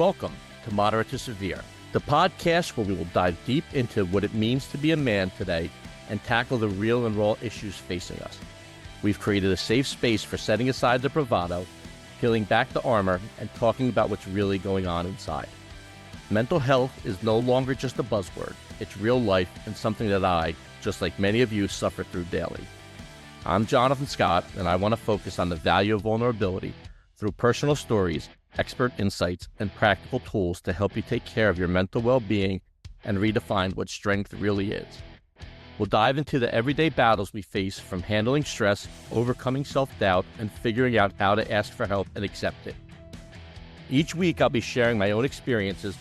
Welcome to Moderate to Severe, the podcast where we will dive deep into what it means to be a man today and tackle the real and raw issues facing us. We've created a safe space for setting aside the bravado, peeling back the armor, and talking about what's really going on inside. Mental health is no longer just a buzzword. It's real life and something that I, just like many of you, suffer through daily. I'm Jonathan Scott, and I want to focus on the value of vulnerability through personal stories, expert insights, and practical tools to help you take care of your mental well-being and redefine what strength really is. We'll dive into the everyday battles we face, from handling stress, overcoming self-doubt, and figuring out how to ask for help and accept it. Each week, I'll be sharing my own experiences,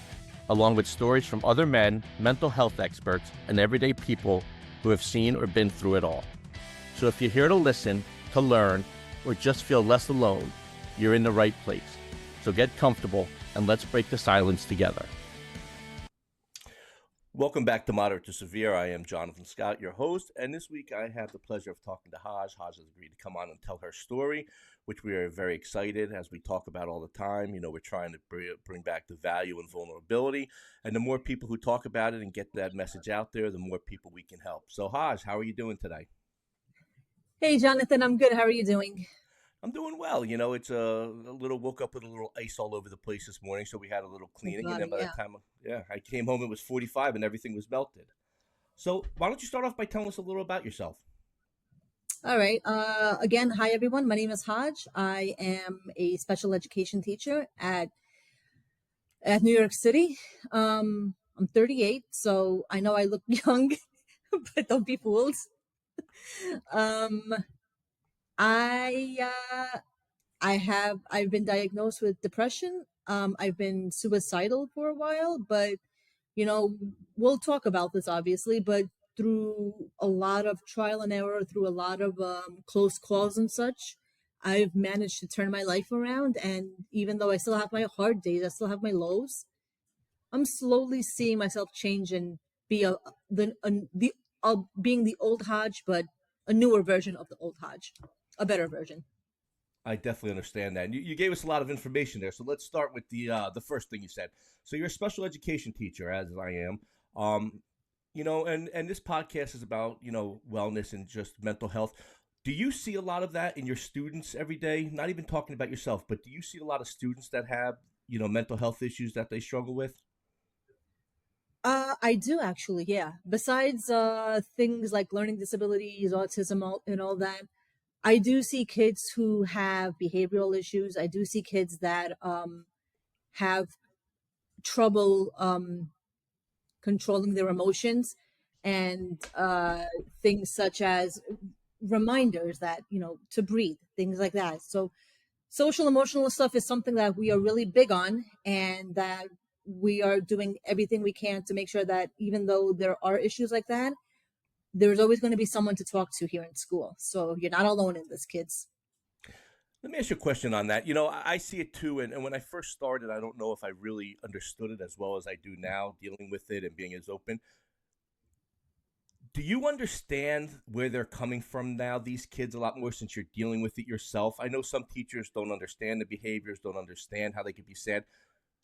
along with stories from other men, mental health experts, and everyday people who have seen or been through it all. So if you're here to listen, to learn, or just feel less alone, you're in the right place. So get comfortable and let's break the silence together. Welcome back to Moderate to Severe. I am Jonathan Scott, your host, and this week I have the pleasure of talking to Haaj. Haaj has agreed to come on and tell her story, which we are very excited, as we talk about all the time. You know, we're trying to bring back the value and vulnerability, and the more people who talk about it and get that message out there, the more people we can help. So Haaj, how are you doing today? Hey, Jonathan, I'm good. How are you doing? I'm doing well. You know, it's a little, woke up with a little ice all over the place this morning, so we had a little cleaning. And then by the time, I came home, it was 45 and everything was melted. So why don't you start off by telling us a little about yourself? All right. Again, hi, everyone. My name is Haaj. I am a special education teacher at New York City. I'm 38, so I know I look young, but don't be fooled. Um, I I've been diagnosed with depression. I've been suicidal for a while, but you know, we'll talk about this obviously, but through a lot of trial and error, through a lot of close calls and such, I've managed to turn my life around. And even though I still have my hard days, I still have my lows, I'm slowly seeing myself change and be being the old Haaj, but a newer version of the old Haaj, a better version. I definitely understand that. And you gave us a lot of information there. So let's start with the first thing you said. So you're a special education teacher, as I am. You know, and this podcast is about, you know, wellness and just mental health. Do you see a lot of that in your students every day? Not even talking about yourself, but do you see a lot of students that have, you know, mental health issues that they struggle with? I do actually, yeah. Besides things like learning disabilities, autism, and all that, I do see kids who have behavioral issues. I do see kids that have trouble controlling their emotions, and things such as reminders that, you know, to breathe, things like that. So social emotional stuff is something that we are really big on, and that we are doing everything we can to make sure that even though there are issues like that, there's always going to be someone to talk to here in school. So you're not alone in this, kids. Let me ask you a question on that. You know, I see it too. And when I first started, I don't know if I really understood it as well as I do now, dealing with it and being as open. Do you understand where they're coming from now, these kids, a lot more since you're dealing with it yourself? I know some teachers don't understand the behaviors, don't understand how they could be sad.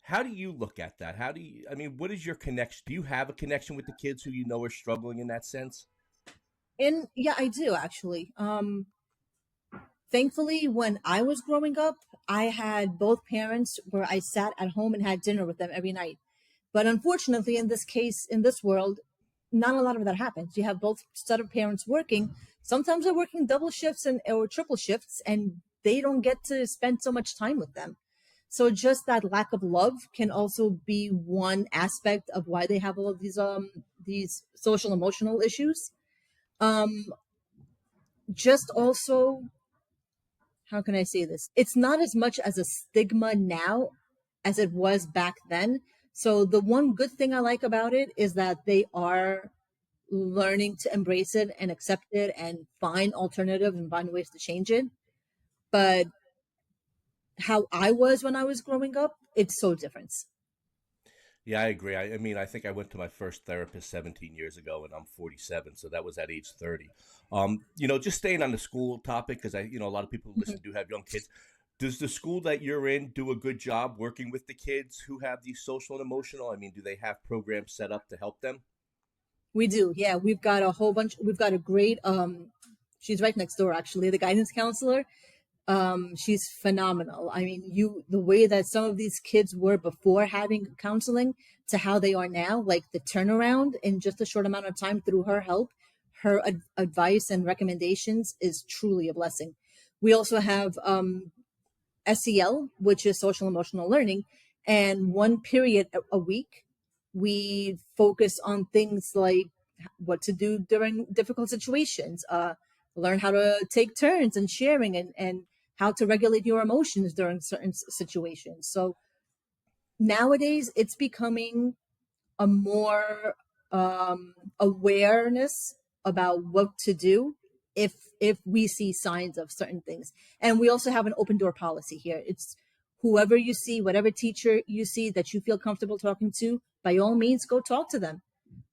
How do you look at that? How do you, I mean, what is your connection? Do you have a connection with the kids who you know are struggling in that sense? And yeah, I do actually. Thankfully, when I was growing up, I had both parents where I sat at home and had dinner with them every night. But unfortunately, in this case, in this world, not a lot of that happens. You have both set of parents working. Sometimes they're working double shifts and or triple shifts, and they don't get to spend so much time with them. So just that lack of love can also be one aspect of why they have all of these social emotional issues. Um, just also, how can I say this? It's not as much as a stigma now as it was back then. So the one good thing I like about it is that they are learning to embrace it and accept it and find alternatives and find ways to change it. But how I was when I was growing up, it's so different. Yeah, I agree. I mean, I think I went to my first therapist 17 years ago, and I'm 47, so that was at age 30. You know, just staying on the school topic, because a lot of people who Mhm. listen do have young kids. Does the school that you're in do a good job working with the kids who have these social and emotional? I mean, do they have programs set up to help them? We do. Yeah, we've got a whole bunch. We've got a great she's right next door actually, the guidance counselor. She's phenomenal. I mean, the way that some of these kids were before having counseling to how they are now, like the turnaround in just a short amount of time through her help, her advice and recommendations is truly a blessing. We also have SEL, which is social emotional learning. And one period a week, we focus on things like what to do during difficult situations, learn how to take turns and sharing, and how to regulate your emotions during certain situations. So nowadays, it's becoming a more awareness about what to do if we see signs of certain things. And we also have an open door policy here. It's whoever you see, whatever teacher you see that you feel comfortable talking to, by all means go talk to them.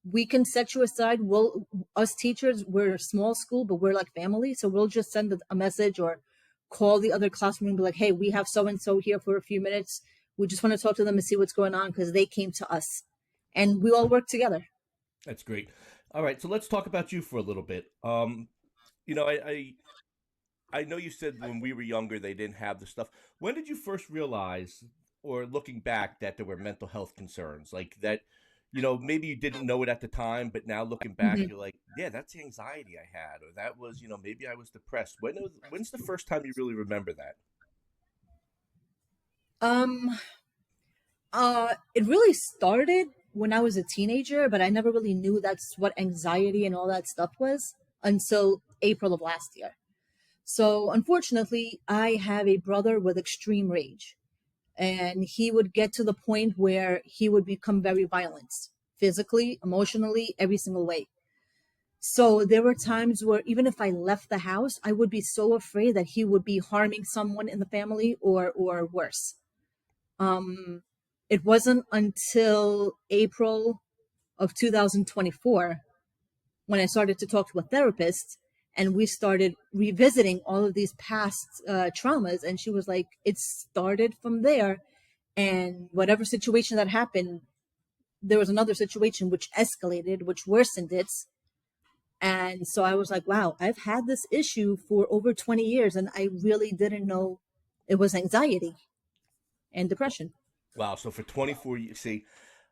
We can set you aside. We'll, us teachers, we're a small school, but we're like family, so we'll just send a message or call the other classroom and be like, hey, we have so and so here for a few minutes. We just want to talk to them and see what's going on because they came to us, and we all work together. That's great. All right, so let's talk about you for a little bit. You know, I know you said when we were younger they didn't have the stuff. When did you first realize, or looking back, that there were mental health concerns like that? You know, maybe you didn't know it at the time, but now looking back, Mhm. you're like, yeah, that's the anxiety I had, or that was, you know, maybe I was depressed. When's the first time you really remember that? Um, it really started when I was a teenager, but I never really knew that's what anxiety and all that stuff was until April of last year. So, unfortunately, I have a brother with extreme rage, and he would get to the point where he would become very violent, physically, emotionally, every single way. So, there were times where even if I left the house, I would be so afraid that he would be harming someone in the family or worse. Um, it wasn't until April of 2024 when I started to talk to a therapist and we started revisiting all of these past traumas. And she was like, it started from there. And whatever situation that happened, there was another situation which escalated, which worsened it. And so I was like, wow, I've had this issue for over 20 years and I really didn't know it was anxiety and depression. Wow, so for 24 years, see,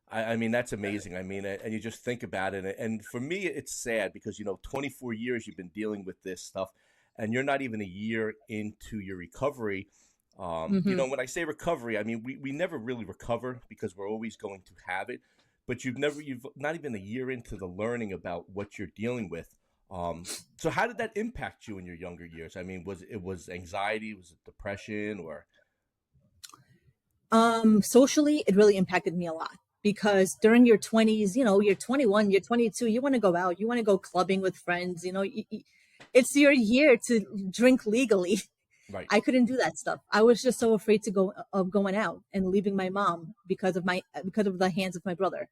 I mean, that's amazing. I mean, and you just think about it. And for me, it's sad because, you know, 24 years you've been dealing with this stuff and you're not even a year into your recovery. You Hmm. know, when I say recovery, I mean, we never really recover because we're always going to have it. But you've not even a year into the learning about what you're dealing with. So how did that impact you in your younger years? I mean, was anxiety, was it depression, or Socially, it really impacted me a lot because during your 20s, you're 21, you're 22, you want to go out, you want to go clubbing with friends, it's your year to drink legally. right? I couldn't do that stuff. I was just so afraid to go of going out and leaving my mom because of the hands of my brother.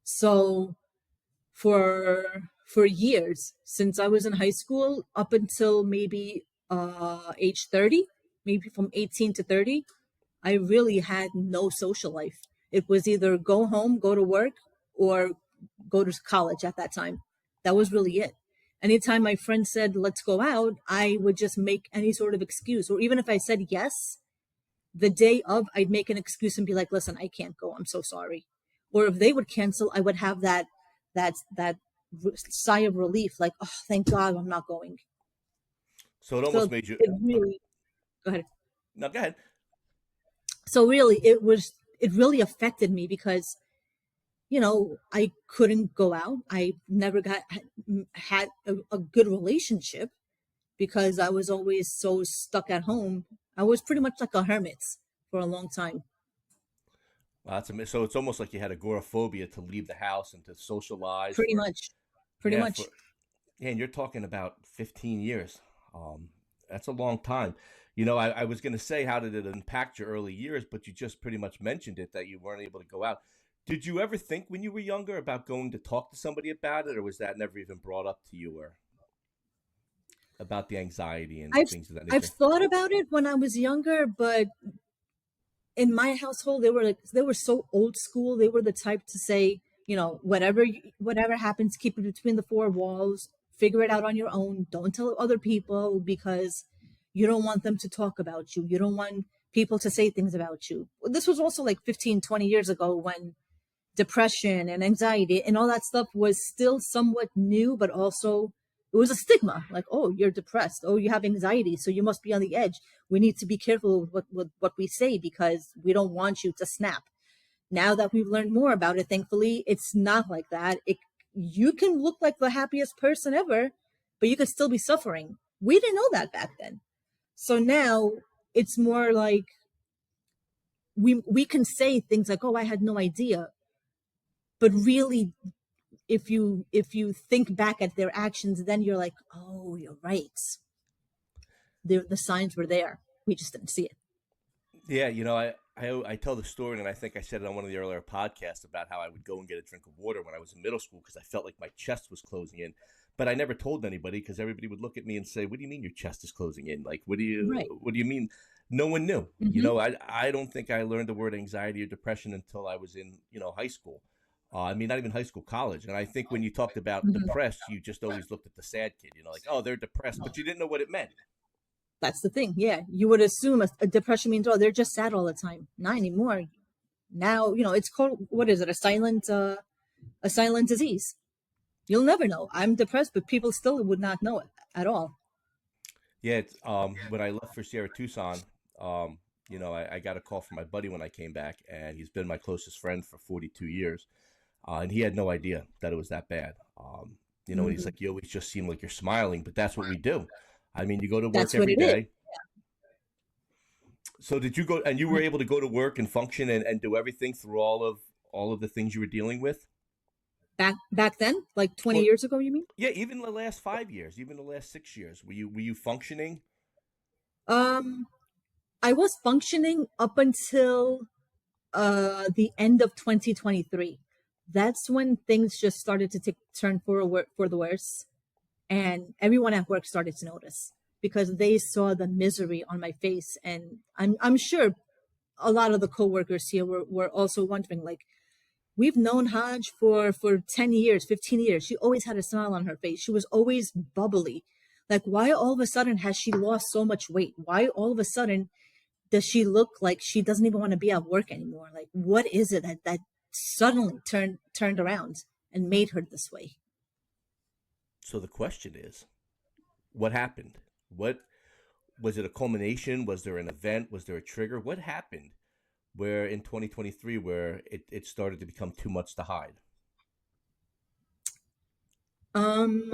So for years since I was in high school up until maybe age 30, maybe from 18 to 30, I really had no social life. It was either go home, go to work, or go to college at that time. That was really it. Anytime my friend said, let's go out, I would just make any sort of excuse. Or even if I said yes, the day of, I'd make an excuse and be like, listen, I can't go. I'm so sorry. Or if they would cancel, I would have that sigh of relief, like, oh, thank God I'm not going. So it almost So made you. it really, go ahead. No, go ahead. So really, it really affected me because I couldn't go out. I never had a good relationship because I was always so stuck at home. I was pretty much like a hermit for a long time. Well, so it's almost like you had agoraphobia to leave the house and to socialize Pretty for much. Pretty yeah much. for yeah, and you're talking about 15 years. Um, that's a long time. You know, I was going to say how did it impact your early years, but you just pretty much mentioned it that you weren't able to go out. Did you ever think when you were younger about going to talk to somebody about it, or was that never even brought up to you? Or about the anxiety and I've things of that I've nature? thought about it when I was younger, but in my household they were so old school. They were the type to say, whatever happens, keep it between the four walls, figure it out on your own, don't tell other people, because you don't want them to talk about you, you don't want people to say things about you. This was also like 15, 20 years ago, when depression and anxiety and all that stuff was still somewhat new, but also it was a stigma. Like, oh, you're depressed. Oh, you have anxiety, so you must be on the edge. We need to be careful with what we say, because we don't want you to snap. Now that we've learned more about it, thankfully, it's not like that. You can look like the happiest person ever, but you could still be suffering. We didn't know that back then. So now it's more like we can say things like, "Oh, I had no idea," but really, if you think back at their actions, then you're like, oh, you're right. The signs were there. We just didn't see it. Yeah, I tell the story, and I think I said it on one of the earlier podcasts about how I would go and get a drink of water when I was in middle school because I felt like my chest was closing in. But I never told anybody because everybody would look at me and say, "What do you mean your chest is closing in? Like, Right. what do you mean?" No one knew. Mm-hmm. I don't think I learned the word anxiety or depression until I was in high school. I mean, not even high school, college. And I think when you talked about Mm-hmm. depressed, you just always looked at the sad kid. Like, oh, they're depressed, but you didn't know what it meant. That's the thing. Yeah, you would assume a depression means, oh, they're just sad all the time. Not anymore. Now, it's called, what is it, a silent disease. You'll never know. I'm depressed, but people still would not know it at all. Yeah, when I left for Sierra Tucson, I got a call from my buddy when I came back, and he's been my closest friend for 42 years, and he had no idea that it was that bad. And he's Mm-hmm. like, "You always just seem like you're smiling, but that's what we do." I mean, you go to work That's what every it is. day. So did you go, and you were able to go to work and function and do everything through all of the things you were dealing with? Back then, like 20 Or years ago, you mean? yeah, even the last 5 years, even the last 6 years, were you functioning? Um, I was functioning up until the end of 2023. That's when things just started to take turn for the worse, and everyone at work started to notice, because they saw the misery on my face, and I'm sure a lot of the coworkers here were also wondering, like, we've known Haaj for 10 years, 15 years. She always had a smile on her face. She was always bubbly. Like, why all of a sudden has she lost so much weight? Why all of a sudden does she look like she doesn't even want to be at work anymore? Like, what is it that suddenly turned around and made her this way? So the question is, what happened? What was it? A culmination? Was there an event? Was there a trigger? What happened where in 2023 where it started to become too much to hide? I'm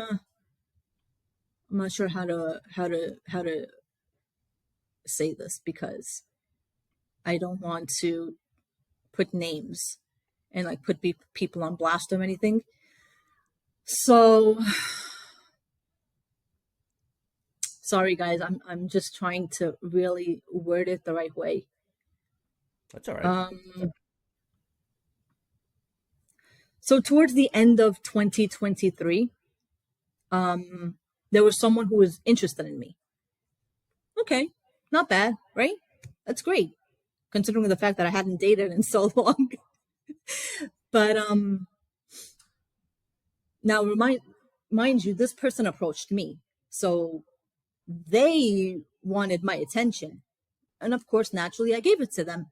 not sure how to say this, because I don't want to put names and like put people on blast or anything. So sorry guys, I'm just trying to really word it the right way. That's all right. Um so towards the end of 2023, um there was someone who was interested in me. Okay, not bad, right? That's great, considering the fact that I hadn't dated in so long. But now mind you, this person approached me. So they wanted my attention. And of course, naturally, I gave it to them.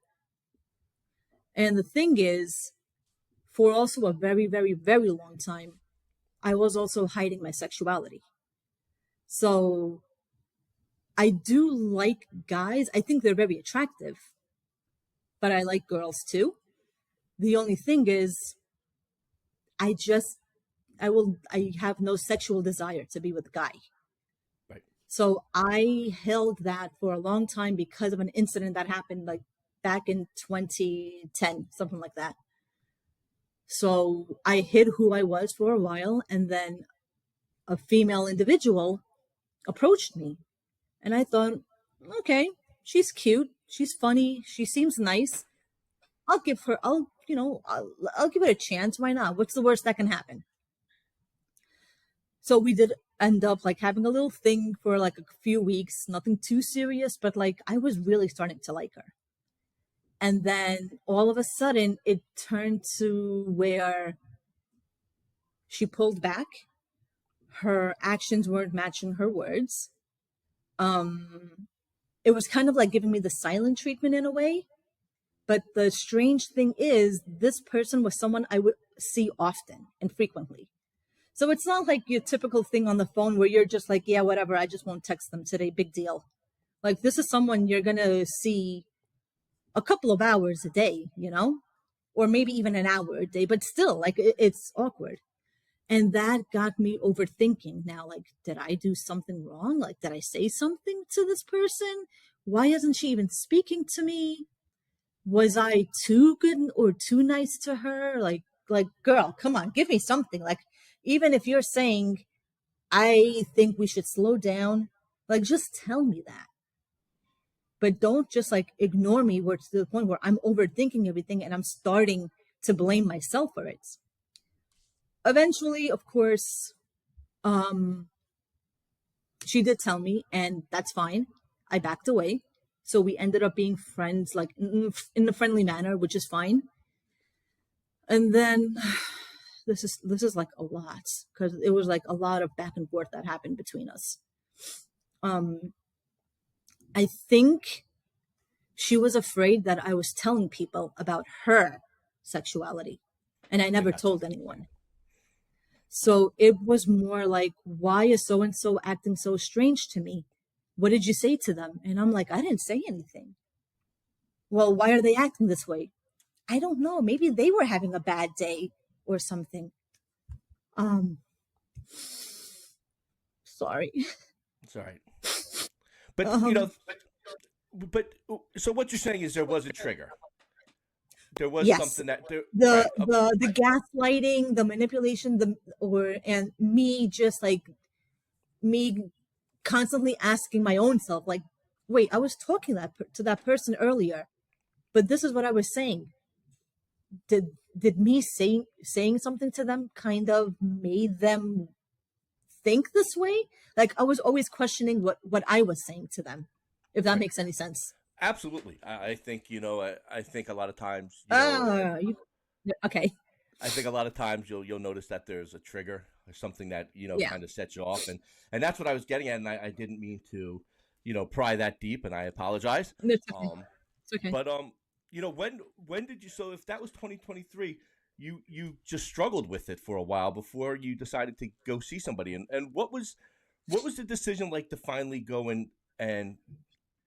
And the thing is, for also a very, very, very long time, I was also hiding my sexuality. So I do like guys. I think they're very attractive, but I like girls too. The only thing is, I just, I have no sexual desire to be with a guy. Right. So I held that for a long time because of an incident that happened like back in 2010, something like that. So I hid who I was for a while, and then a female individual approached me, and I thought, okay, she's cute, she's funny, she seems nice. I'll give her, I'll give it a chance. Why not? What's the worst that can happen? So we did end up like having a little thing for like a few weeks, nothing too serious, but like I was really starting to like her. And then all of a sudden it turned to where she pulled back. Her actions weren't matching her words. Um, it was kind of like giving me the silent treatment in a way. But the strange thing is, this person was someone I would see often and frequently. So it's not like your typical thing on the phone where you're just like, yeah, whatever, I just won't text them today, big deal. Like, this is someone you're going to see a couple of hours a day, you know, or maybe even an hour a day, but still, like, it's awkward. And that got me overthinking now, like, did I do something wrong? Like, did I say something to this person? Why isn't she even speaking to me? Was I too good or too nice to her? Like, girl, come on, give me something. Like, even if you're saying, I think we should slow down, like, just tell me that. But don't just like ignore me where to the point where I'm overthinking everything and I'm starting to blame myself for it. Eventually, of course, um, she did tell me, and that's fine. I backed away. So we ended up being friends, like in a friendly manner, which is fine. And then this is like a lot because it was like a lot of back and forth that happened between us. Um, I think she was afraid that I was telling people about her sexuality, and I never Gotcha. told anyone. So it was more like, why is so and so acting so strange to me? What did you say to them? And I'm like, I didn't say anything. Well, why are they acting this way? I don't know. Maybe they were having a bad day or something. Um, sorry. It's all right. But Um, but so what you're saying is there was a trigger. There was yes, something that there, the right? the gaslighting, the manipulation, and me just like me constantly asking my own self, like, wait, I was talking to that person earlier, but this is what I was saying. Did me saying something to them kind of made them think this way? Like I was always questioning what I was saying to them, if that Right. makes any sense. Absolutely. I think I think a lot of times You okay? I think a lot of times you'll notice that there's a trigger or something that Yeah, kind of sets you off, and that's what I was getting at, and I didn't mean to pry that deep, and I apologize. it's okay. Um, It's okay. but when did you? So if that was 2023, you just struggled with it for a while before you decided to go see somebody, and what was the decision like to finally go and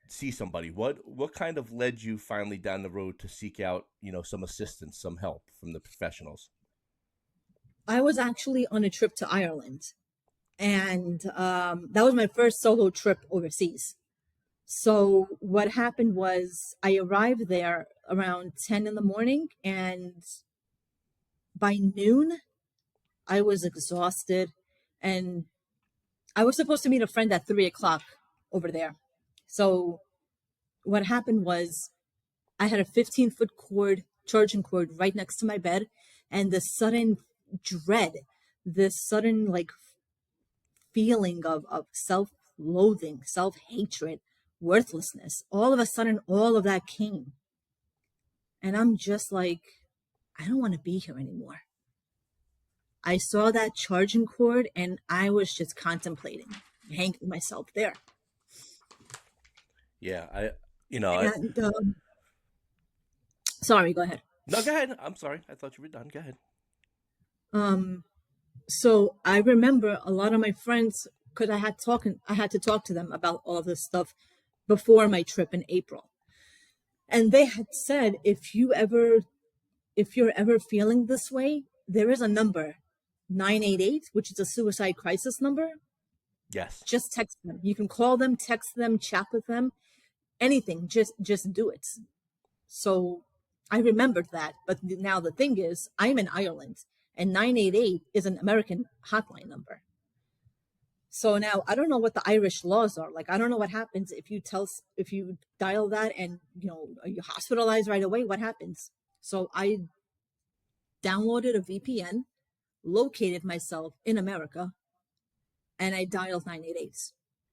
see somebody? What kind of led you finally down the road to seek out some assistance, some help from the professionals? I was actually on a trip to Ireland, and that was my first solo trip overseas. So what happened was I arrived there around 10 in the morning, and by noon I was exhausted, and I was supposed to meet a friend at 3 o'clock over there. So what happened was I had a 15-foot cord, charging cord right next to my bed, and the sudden dread, this sudden like feeling of self-loathing, self-hatred, worthlessness. All of a sudden, all of that came. And I'm just like, I don't want to be here anymore. I saw that charging cord and I was just contemplating hanging myself there. Yeah, And sorry, go ahead. no, go ahead. I'm sorry. I thought you were done. Go ahead. Um, so I remember a lot of my friends, because I had to talk to them about all this stuff before my trip in April. And they had said, if you're ever feeling this way, there is a number, 988, which is a suicide crisis number. Yes. Just text them. You can call them, text them, chat with them, anything. Just do it. So I remembered that. But now the thing is, I'm in Ireland, and 988 is an American hotline number. So now I don't know what the Irish laws are. Like I don't know what happens if you dial that and are you hospitalized right away? What happens? So I downloaded a VPN, located myself in America, and I dialed 988.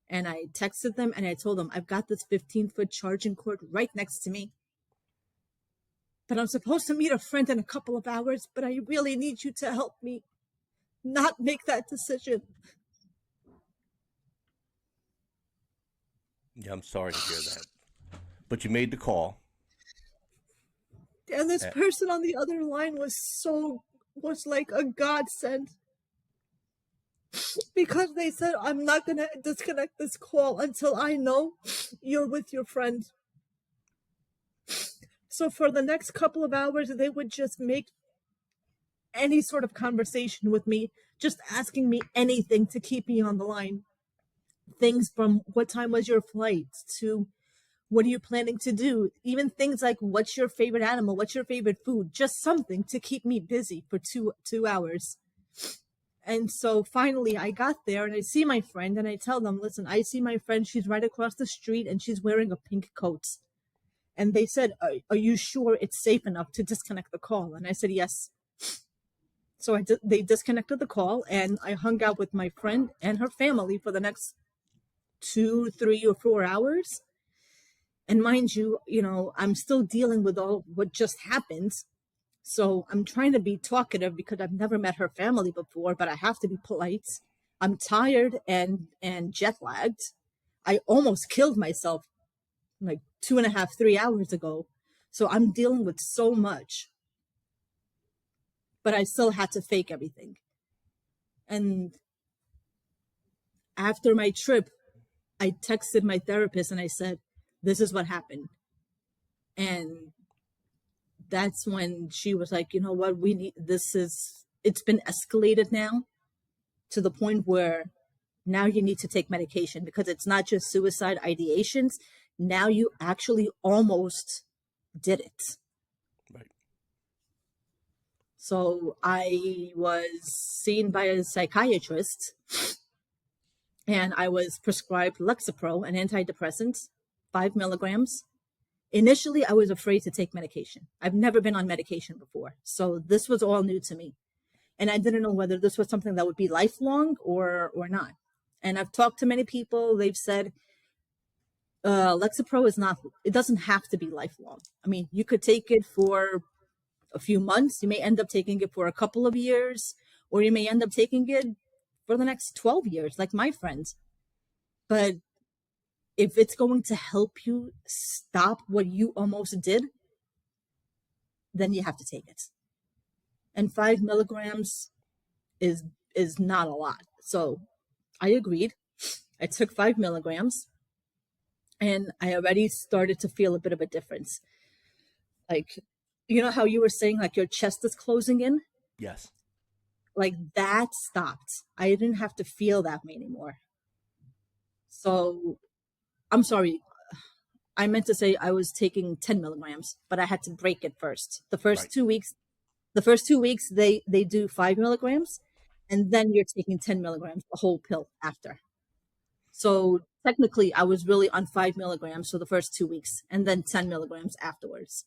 And I texted them and I told them, I've got this 15-foot charging cord right next to me. But I'm supposed to meet a friend in a couple of hours, but I really need you to help me not make that decision. Yeah, I'm sorry to hear that. But you made the call. And this Uh, person on the other line was like a godsend, because they said, I'm not going to disconnect this call until I know you're with your friend. So for the next couple of hours, they would just make any sort of conversation with me, just asking me anything to keep me on the line. Things from what time was your flight to what are you planning to do? Even things like what's your favorite animal? What's your favorite food? Just something to keep me busy for two hours. And so finally I got there and I see my friend and I tell them, listen, I see my friend. She's right across the street and she's wearing a pink coat. And they said, are you sure it's safe enough to disconnect the call? And I said, yes. So they disconnected the call and I hung out with my friend and her family for the next 2, 3, or 4 hours. And mind you, I'm still dealing with all what just happened. So I'm trying to be talkative because I've never met her family before, but I have to be polite. I'm tired and jet lagged. I almost killed myself like 2.5, 3 hours ago. So I'm dealing with so much, but I still had to fake everything. And after my trip, I texted my therapist and I said, this is what happened. And that's when she was like, you know what, it's been escalated now to the point where now you need to take medication because it's not just suicide ideations. Now you actually almost did it. right. So I was seen by a psychiatrist and I was prescribed Lexapro, an antidepressant, 5 milligrams. Initially, I was afraid to take medication. I've never been on medication before. So this was all new to me. And I didn't know whether this was something that would be lifelong or not. And I've talked to many people. They've said Lexapro it doesn't have to be lifelong. I mean, you could take it for a few months. You may end up taking it for a couple of years, or you may end up taking it for the next 12 years, like my friends. But if it's going to help you stop what you almost did, then you have to take it. And 5 milligrams is not a lot. So I agreed. I took 5 milligrams and I already started to feel a bit of a difference. Like, you know how you were saying like your chest is closing in? Yes. Like that stopped. I didn't have to feel that way anymore. So I'm sorry. I meant to say I was taking 10 milligrams, but I had to break it first. Right. The first 2 weeks they do 5 milligrams, and then you're taking 10 milligrams, the whole pill after. So technically, I was really on 5 milligrams for the first 2 weeks, and then 10 milligrams afterwards.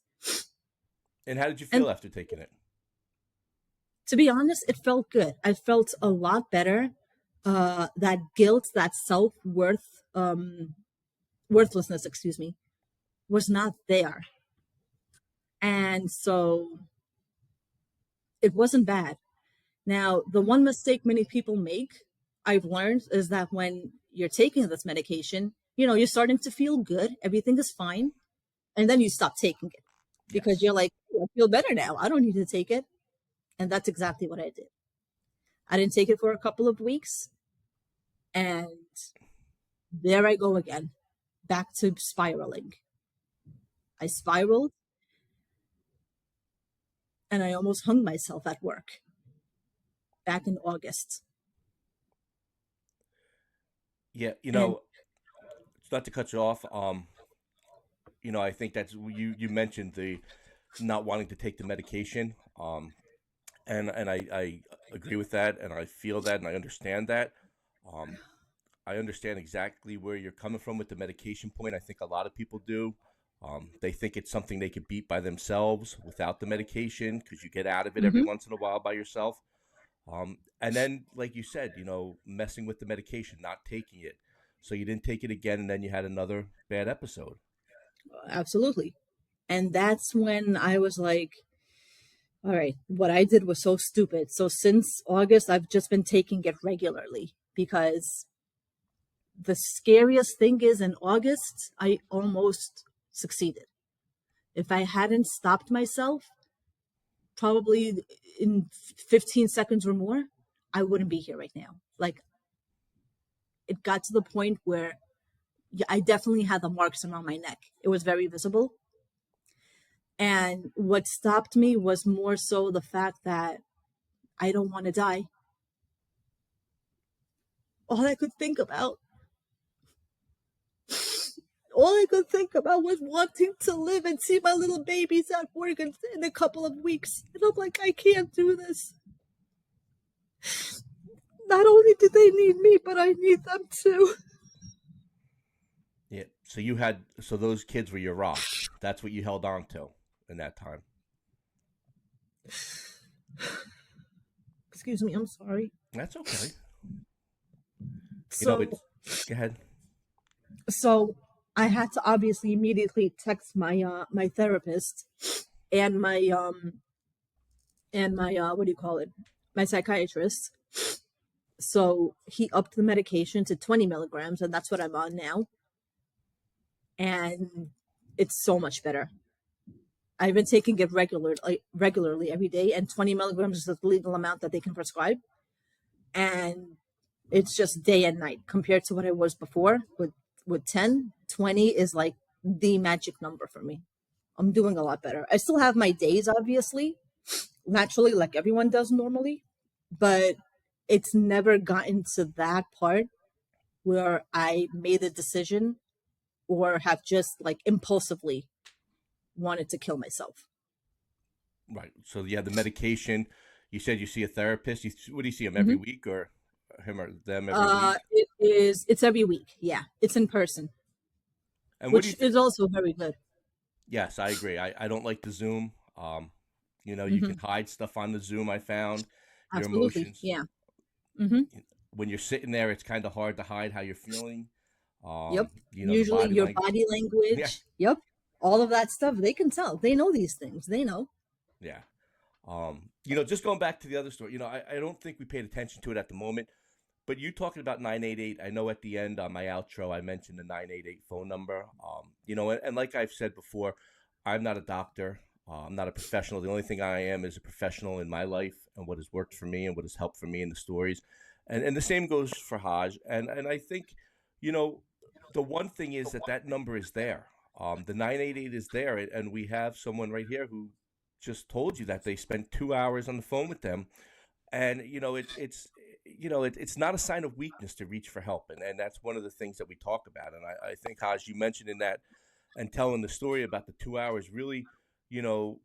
And how did you And feel after taking it? to be honest, it felt good. I felt a lot better. That guilt, that self-worth, worthlessness, excuse me, was not there. And so it wasn't bad. Now, the one mistake many people make, I've learned, is that when you're taking this medication, you're starting to feel good, everything is fine, and then you stop taking it because Yes. you're like, "Oh, I feel better now. I don't need to take it." And that's exactly what I did. I didn't take it for a couple of weeks, and there I go again, back to spiraling. I spiraled and I almost hung myself at work back in August. Yeah. And Not to cut you off. I think that's you mentioned the not wanting to take the medication. And I agree with that, and I feel that, and I understand that. Um, I understand exactly where you're coming from with the medication point. I think a lot of people do. They think it's something they could beat by themselves without the medication because you get out of it every mhm, once in a while by yourself. And then, like you said, messing with the medication, not taking it. So you didn't take it again, and then you had another bad episode. Absolutely. And that's when I was like, all right, what I did was so stupid. So since August, I've just been taking it regularly because the scariest thing is in August, I almost succeeded. If I hadn't stopped myself, probably in 15 seconds or more, I wouldn't be here right now. Like, it got to the point where I definitely had the marks around my neck. It was very visible. And what stopped me was more so the fact that I don't want to die. All I could think about, all I could think about was wanting to live and see my little babies at work in a couple of weeks. And I'm like, I can't do this. Not only do they need me, but I need them too. Yeah. So those kids were your rock. That's what you held on to in that time. Excuse me, I'm sorry. That's okay. So, It's go ahead. so I had to obviously immediately text my therapist and my what do you call it? My psychiatrist. So he upped the medication to 20 milligrams, and that's what I'm on now. And it's so much better. I've been taking it regularly every day, and 20 milligrams is the legal amount that they can prescribe. And it's just day and night compared to what I was before with 10. 20 is like the magic number for me. I'm doing a lot better. I still have my days, obviously, naturally, like everyone does normally, but it's never gotten to that part where I made a decision or have just like impulsively wanted to kill myself. Right. So yeah, the medication. You said you see a therapist. What do you see him every Hmm. week, or him or them every week? It's every week. Yeah, it's in person, And what do you which think? is also very good. Yes, I agree. I don't like the Zoom. You can Hmm. hide stuff on the Zoom. I found your Absolutely. emotions. Yeah. Hmm. When you're sitting there, it's kind of hard to hide how you're feeling. Yep. The Usually body your language. body Yeah, language. Yep. All of that stuff. They can tell. They know these things. They know. yeah. Just going back to the other story. I don't think we paid attention to it at the moment. But you talking about 988, I know at the end on my outro, I mentioned the 988 phone number. And like I've said before, I'm not a doctor. I'm not a professional. The only thing I am is a professional in my life and what has worked for me and what has helped for me in the stories. And the same goes for Haaj. And I think, you know, the one thing is that number is there. The 988 is there. And we have someone right here who just told you that they spent 2 hours on the phone with them, and it's not a sign of weakness to reach for help, and that's one of the things that we talk about. And I think, Haj, you mentioned in that and telling the story about the 2 hours really, you know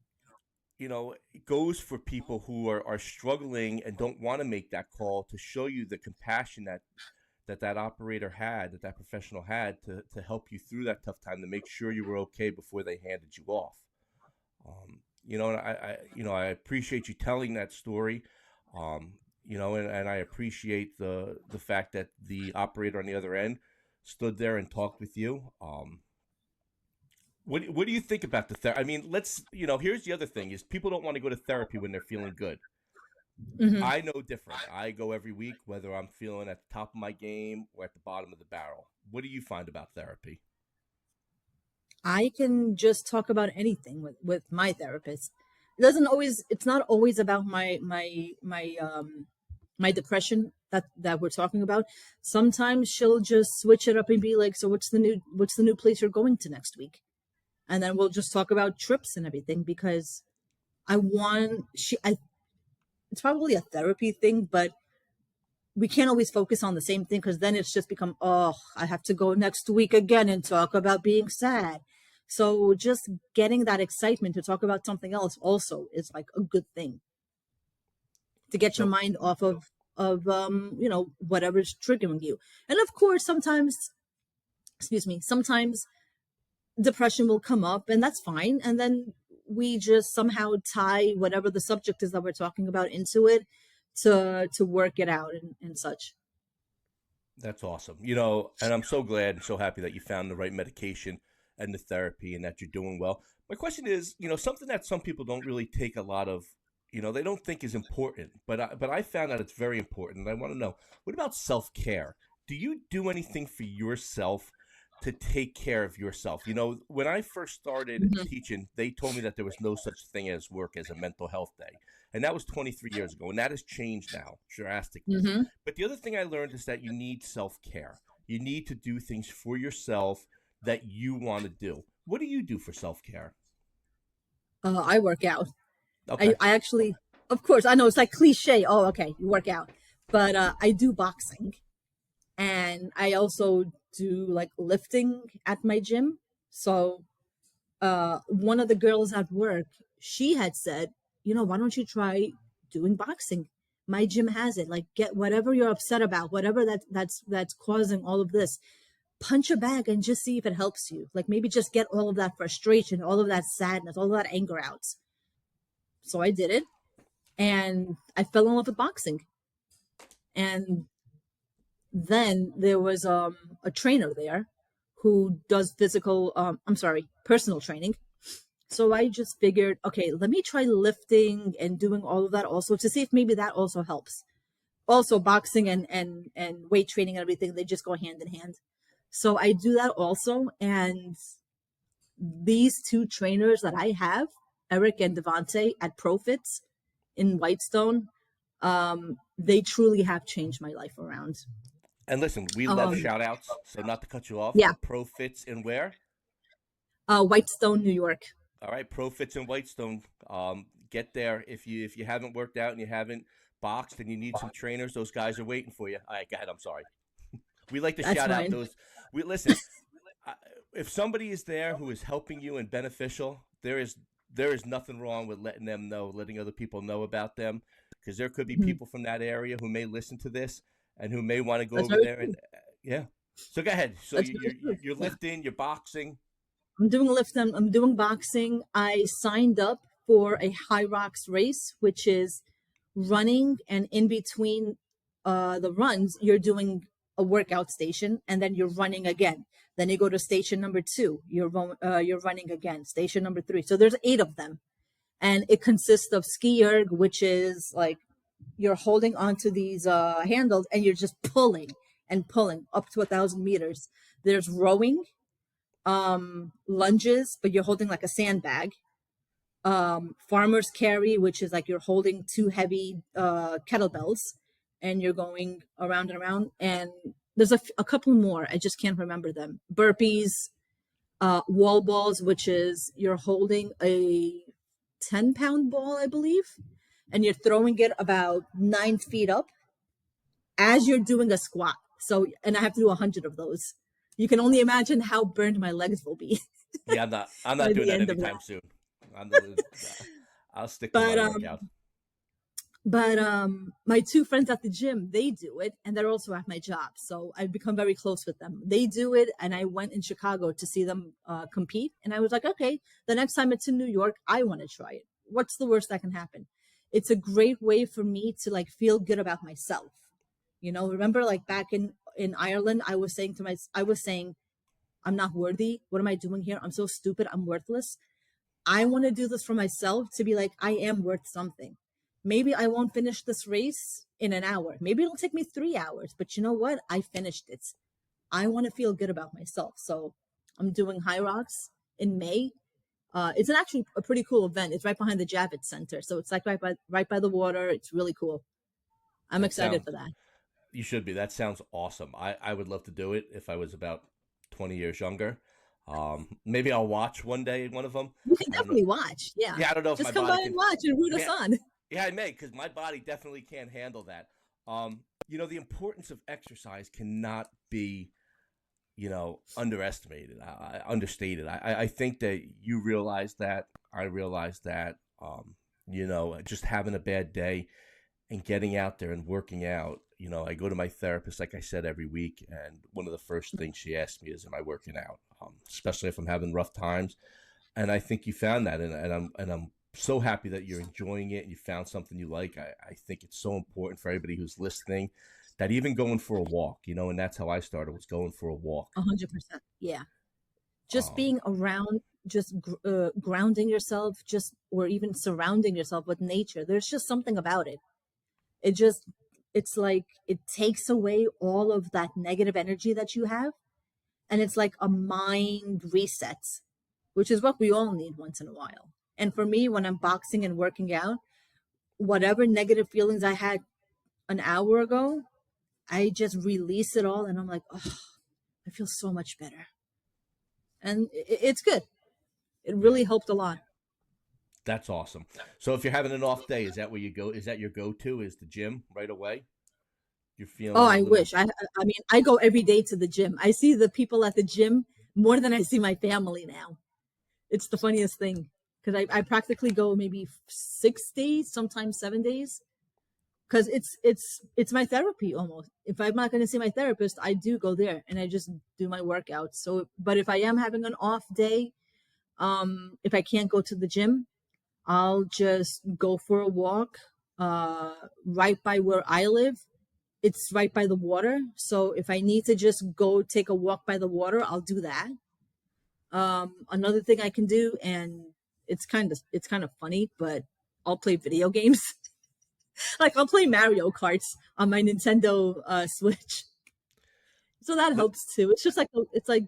it goes for people who are struggling and don't want to make that call, to show you the compassion that operator had, that professional had, to help you through that tough time, to make sure you were okay before they handed you off. And I appreciate you telling that story. And I appreciate the fact that the operator on the other end stood there and talked with you. What do you think about the therapy? I mean, here's the other thing: is people don't want to go to therapy when they're feeling good. Hmm. I know different. I go every week, whether I'm feeling at the top of my game or at the bottom of the barrel. What do you find about therapy? I can just talk about anything with my therapist. It's not always about my depression that we're talking about. Sometimes she'll just switch it up and be like, so what's the new place you're going to next week? And then we'll just talk about trips and everything because I it's probably a therapy thing, but we can't always focus on the same thing because then it's just become, oh, I have to go next week again and talk about being sad. So just getting that excitement to talk about something else also is like a good thing to get your So mind off of whatever's triggering you. And of course, sometimes, excuse me, sometimes depression will come up and that's fine. And then we just somehow tie whatever the subject is that we're talking about into it to work it out and such. That's awesome. You know, and I'm so glad and so happy that you found the right medication and the therapy and that you're doing well. My question is, you know, something that some people don't really take a lot of, you know, they don't think is important, but I found that it's very important. And I want to know, what about self-care? Do you do anything for yourself to take care of yourself? You know, when I first started Hmm. teaching, they told me that there was no such thing as work as a mental health day. And that was 23 years ago, and that has changed now drastically. Hmm. But the other thing I learned is that you need self care. You need to do things for yourself that you want to do. What do you do for self care? I work out. Okay. I actually, of course, I know it's like cliche. Oh, okay, you work out, but I do boxing, and I also do like lifting at my gym. So one of the girls at work, she had said, why don't you try doing boxing? My gym has it. Like, get whatever you're upset about, whatever that's causing all of this, punch a bag and just see if it helps you. Like, maybe just get all of that frustration, all of that sadness, all of that anger out. So I did it, and I fell in love with boxing. And then there was a trainer there who does personal training. So I just figured, okay, let me try lifting and doing all of that also to see if maybe that also helps. Also, boxing and weight training and everything, they just go hand in hand. So I do that also. And these two trainers that I have, Eric and Devante at Profits in Whitestone, they truly have changed my life around. And listen, we love Um, shout outs. So, not to cut you off, yeah, but Profits in where? Whitestone, New York. All right, Profits in Whitestone. Get there if you haven't worked out and you haven't boxed and you need some trainers. Those guys are waiting for you. All right, go ahead. I'm sorry. We like to That's shout out fine. those. We listen. I- if somebody is there who is helping you and beneficial, there is nothing wrong with letting them know, letting other people know about them, because there could be Mhm. people from that area who may listen to this and who may want to go That's over very there and true. yeah. So go ahead. So That's very true. you're Yeah. lifting, you're boxing. I'm doing lifting. I'm doing boxing. I signed up for a high rocks race, which is running, and in between the runs, you're doing a workout station, and then you're running again. Then you go to station number two. You're running again. Station number three. So there's 8 of them, and it consists of ski erg, which is like you're holding onto these handles and you're just pulling and pulling up to 1,000 meters. There's rowing, lunges, but you're holding like a sandbag. Farmer's carry, which is like you're holding 2 heavy kettlebells and you're going around and around. And there's a couple more. I just can't remember them. Burpees, wall balls, which is you're holding a 10-pound ball, I believe, and you're throwing it about 9 feet up as you're doing a squat. So, and I have to do 100 of those. You can only imagine how burned my legs will be Yeah, I'm not by doing the that end of that. anytime soon. I'm the, I'll stick to But my um, workout. my two friends at the gym, they do it, and they're also at my job. So I've become very close with them. They do it, and I went in Chicago to see them compete. And I was like, okay, the next time it's in New York, I want to try it. What's the worst that can happen? It's a great way for me to like feel good about myself. Remember like back in Ireland, I was saying, I'm not worthy. What am I doing here? I'm so stupid. I'm worthless. I want to do this for myself to be like, I am worth something. Maybe I won't finish this race in an hour. Maybe it'll take me 3 hours, but you know what? I finished it. I want to feel good about myself. So I'm doing High Rocks in May. It's actually a pretty cool event. It's right behind the Javits Center. So it's like right by the water. It's really cool. I'm That excited sounds for that. You should be. That sounds awesome. I would love to do it if I was about 20 years younger. Maybe I'll watch one day one of them. You can I don't know. definitely watch. Yeah. Yeah, I don't know if my Just come by body and can. watch and root us Yeah, on. yeah, I may because my body definitely can't handle that. You know, the importance of exercise cannot be, underestimated, understated. I think that you realize that. I realize that. Just having a bad day and getting out there and working out. I go to my therapist, like I said, every week, and one of the first things she asks me is, "Am I working out?" Especially if I'm having rough times. And I think you found that, and I'm so happy that you're enjoying it and you found something you like. I think it's so important for everybody who's listening that even going for a walk, and that's how I started, was going for a walk. 100%. Yeah. Just Um, being around, just grounding yourself, or even surrounding yourself with nature. There's just something about it. It just, it's like it takes away all of that negative energy that you have. And it's like a mind reset, which is what we all need once in a while. And for me, when I'm boxing and working out, whatever negative feelings I had an hour ago, I just release it all. And I'm like, oh, I feel so much better. And it's good. It yeah, really helped a lot. that's awesome. So if you're having an off day, is that where you go? Is that your go-to? Is the gym right away? You're Oh, feeling a I little. wish. I mean, I go every day to the gym. I see the people at the gym more than I see my family now. It's the funniest thing because I practically go maybe 6 days, sometimes 7 days, because it's my therapy almost. If I'm not going to see my therapist, I do go there and I just do my workouts. So, but if I am having an off day, if I can't go to the gym, I'll just go for a walk, uh, right by where I live. It's right by the water. So if I need to just go take a walk by the water, I'll do that. Another thing I can do, and it's kind of funny, but I'll play video games. Like I'll play Mario Karts on my Nintendo Switch. So that Li- helps too. It's just like it's like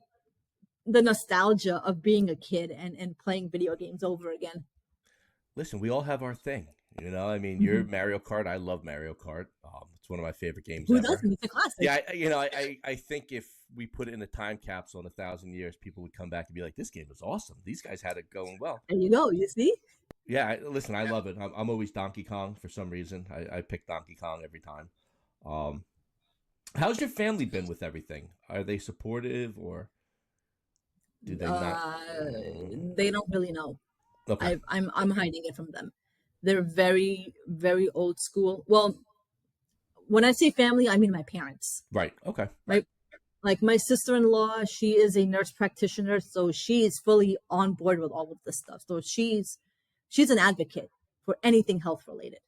the nostalgia of being a kid and playing video games over again. Listen, we all have our thing. I mean, you're Mhm. Mario Kart. I love Mario Kart. It's one of my favorite games Who ever. doesn't? It's a classic. Yeah, I think if we put it in a time capsule in 1,000 years, people would come back and be like, "This game was awesome. These guys had it going well." There you go. You see? Yeah, listen, I love it. I'm always Donkey Kong for some reason. I pick Donkey Kong every time. Um, how's your family been with everything? Are they supportive or do they not? Uh, Mm, they don't really know. okay, I'm hiding it from them. They're very very old school. Well, when I say family, I mean my parents. right, okay, My like my sister-in-law, she is a nurse practitioner, so she's fully on board with all of this stuff. So she's an advocate for anything health related,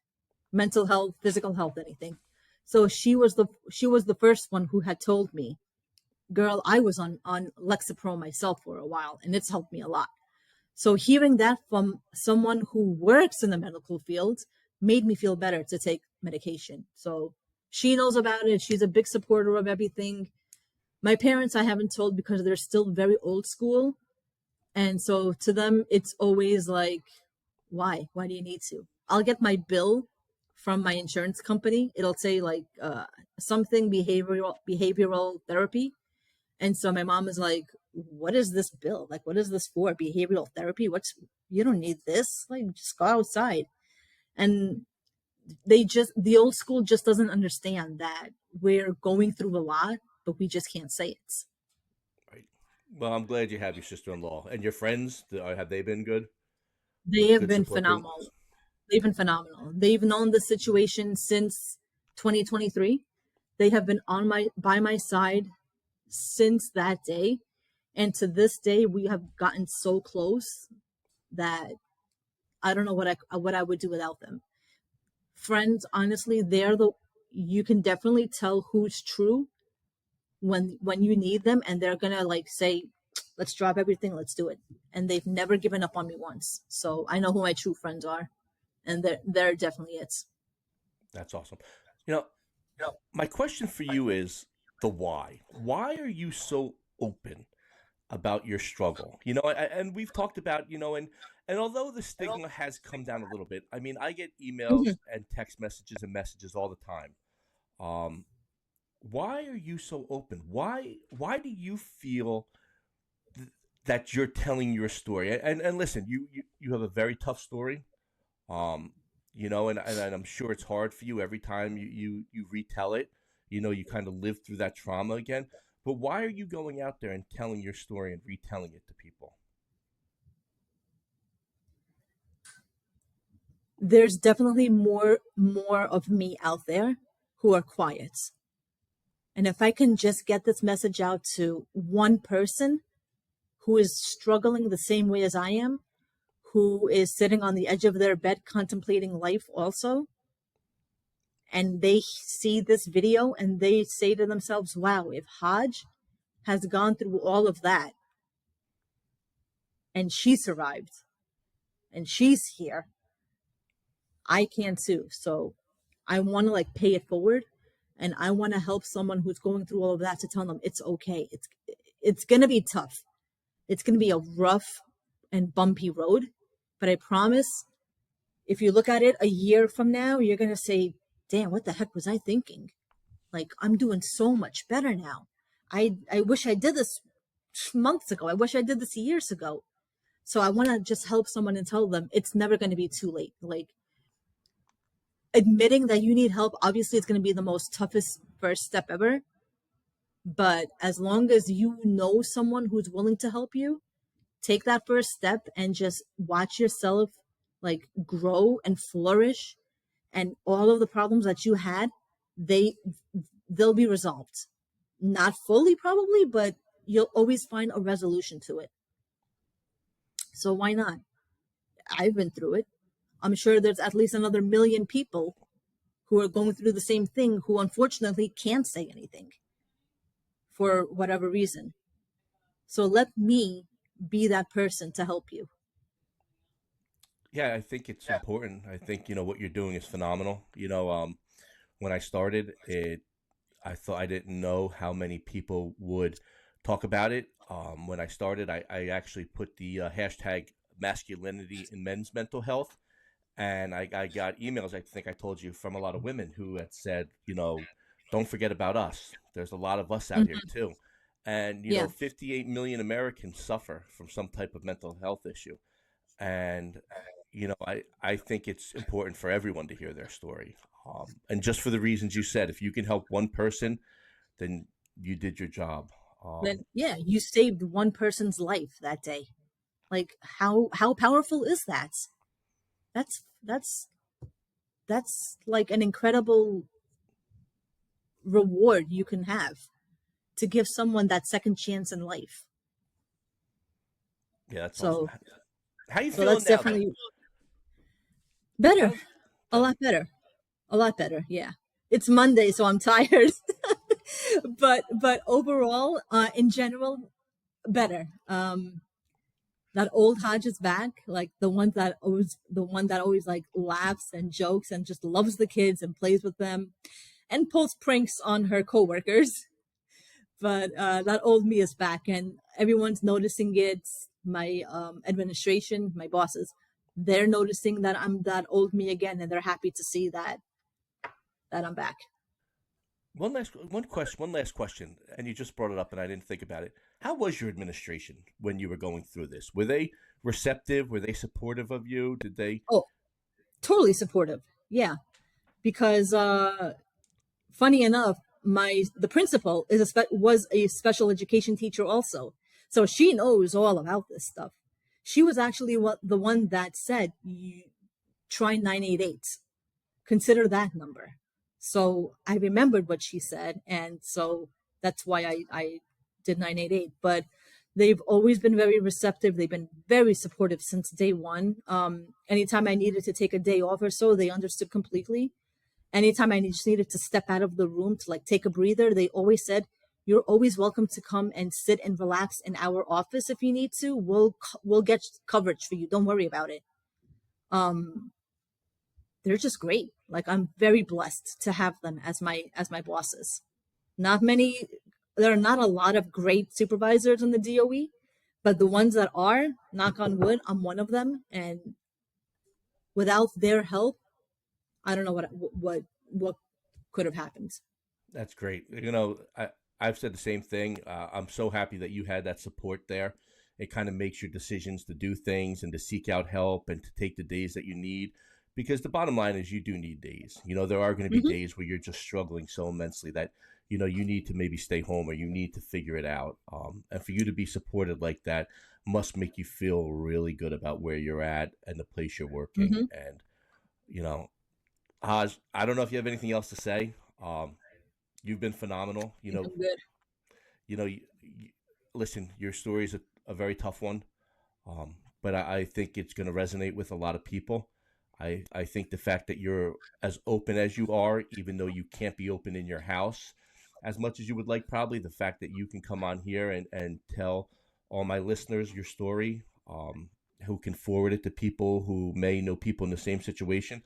mental health, physical health, anything. So she was the first one who had told me, girl, I was on Lexapro myself for a while, and it's helped me a lot. So hearing that from someone who works in the medical field made me feel better to take medication. So she knows about it. She's a big supporter of everything. My parents, I haven't told because they're still very old school. And so to them, it's always like, why? Why do you need to? I'll get my bill from my insurance company. It'll say like something behavioral therapy. And so my mom is like, what is this bill? Like, what is this for? Behavioral therapy? You don't need this. Like, just go outside. And the old school just doesn't understand that we're going through a lot, but we just can't say it. right. Well, I'm glad you have your sister-in-law and your friends. Have they been good? They have Good been support group. phenomenal. They've been phenomenal. They've known the situation since 2023. They have been by my side since that day. And to this day, we have gotten so close that I don't know what I would do without them. Friends, honestly, you can definitely tell who's true when you need them, and they're gonna like say, let's drop everything, let's do it. And they've never given up on me once. So I know who my true friends are, and they're definitely it. That's awesome. You know, my question for you is the why. Why are you so open about your struggle? And we've talked about, and although the stigma has come down a little bit, I mean, I get Mhm. emails and text messages and messages all the time. Um, why are you so open? Why do you feel that you're telling your story? And listen, you have a very tough story. Um, and I'm sure it's hard for you every time you retell it. You kind of live through that trauma again. But why are you going out there and telling your story and retelling it to people? There's definitely more of me out there who are quiet. And if I can just get this message out to one person who is struggling the same way as I am, who is sitting on the edge of their bed contemplating life also, and they see this video and they say to themselves, wow, if Haaj has gone through all of that and she survived and she's here, I can too. So I want to like pay it forward, and I want to help someone who's going through all of that to tell them it's okay. It's going to be tough. It's going to be a rough and bumpy road, but I promise if you look at it a year from now, you're going to say, "Damn, what the heck was I thinking? Like I'm doing so much better now. I wish I did this months ago. I wish I did this years ago." So I want to just help someone and tell them it's never going to be too late. Like admitting that you need help, obviously it's going to be the most toughest first step ever, but as long as you know someone who's willing to help you, take that first step and just watch yourself like grow and flourish, and all of the problems that you had, they they'll be resolved. Not fully probably, but you'll always find a resolution to it. So why not? I've been through it. I'm sure there's at least another million people who are going through the same thing who unfortunately can't say anything for whatever reason. So let me be that person to help you. Yeah, I think it's important. I think what you're doing is phenomenal. When I started it, I thought I didn't know how many people would talk about it. When I started, I actually put the hashtag masculinity in men's mental health, and I got emails. I think I told you from a lot of women who had said, don't forget about us. There's a lot of us out here Mm-hmm. too, and Yeah. 58 million Americans suffer from some type of mental health issue, and I think it's important for everyone to hear their story. And just for the reasons you said, if you can help one person, then you did your job. Then yeah, you saved one person's life that day. Like how powerful is that? That's that's that's like an incredible reward you can have to give someone that second chance in life. Yeah, that's awesome. So How you so feeling that's now, though? definitely better. How's A good? lot better. A lot better. Yeah. It's Monday, so I'm tired. But overall, in general, better. That old Hodge is back, like the one that always like laughs and jokes and just loves the kids and plays with them and pulls pranks on her coworkers. But that old me is back, and everyone's noticing it. My administration, my bosses, they're noticing that I'm that old me again, and they're happy to see that I'm back. One last question, and you just brought it up, and I didn't think about it. How was your administration when you were going through this? Were they receptive? Were they supportive of you? Did they? Oh, totally supportive. Yeah, because funny enough, my the principal was a special education teacher also, so she knows all about this stuff. She was actually the one that said, you try 988, consider that number. So I remembered what she said, and so that's why I did 988. But they've always been very receptive. They've been very supportive since day one. Anytime I needed to take a day off or so, they understood completely. Anytime I just needed to step out of the room to like take a breather, they always said, "You're always welcome to come and sit and relax in our office if you need to. We'll get coverage for you. Don't worry about it." Um, they're just great. Like I'm very blessed to have them as my bosses. Not many, there are not a lot of great supervisors in the DOE, but the ones that are, knock on wood, I'm one of them. And without their help, I don't know what could have happened. That's great. I've said the same thing. I'm so happy that you had that support there. It kind of makes your decisions to do things and to seek out help and to take the days that you need. Because the bottom line is you do need days. There are going to be Hmm. days where you're just struggling so immensely that, you need to maybe stay home or you need to figure it out. And for you to be supported like that must make you feel really good about where you're at and the place you're working. Hmm. And, you know, Haj, I don't know if you have anything else to say. You've been phenomenal. I think I'm good. Listen, your story is a very tough one. but I think it's going to resonate with a lot of people. I think the fact that you're as open as you are, even though you can't be open in your house as much as you would like, probably the fact that you can come on here and tell all my listeners your story, who can forward it to people who may know people in the same situation.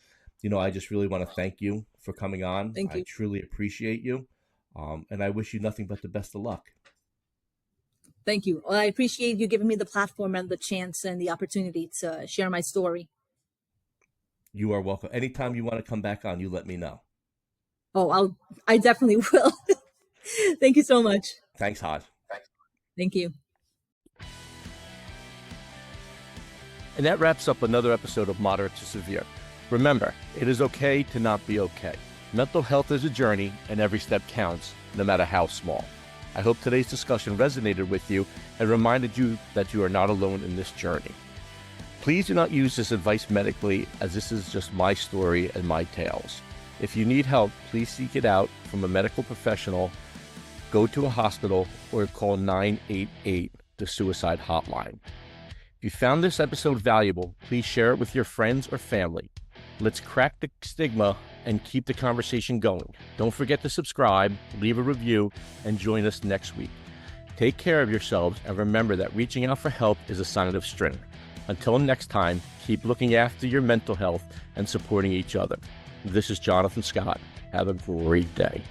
I just really want to thank you for coming on. Thank I you. truly appreciate you. And I wish you nothing but the best of luck. Thank you. Well, I appreciate you giving me the platform and the chance and the opportunity to share my story. You are welcome. Anytime you want to come back on, you let me know. Oh, I definitely will. Thank you so much. Thanks, Haaj. Thank you. And that wraps up another episode of Moderate to Severe. Remember, it is okay to not be okay. Mental health is a journey, and every step counts, no matter how small. I hope today's discussion resonated with you and reminded you that you are not alone in this journey. Please do not use this advice medically, as this is just my story and my tales. If you need help, please seek it out from a medical professional, go to a hospital, or call 988, the suicide hotline. If you found this episode valuable, please share it with your friends or family. Let's crack the stigma and keep the conversation going. Don't forget to subscribe, leave a review, and join us next week. Take care of yourselves, and remember that reaching out for help is a sign of strength. Until next time, keep looking after your mental health and supporting each other. This is Jonathan Scott. Have a great day.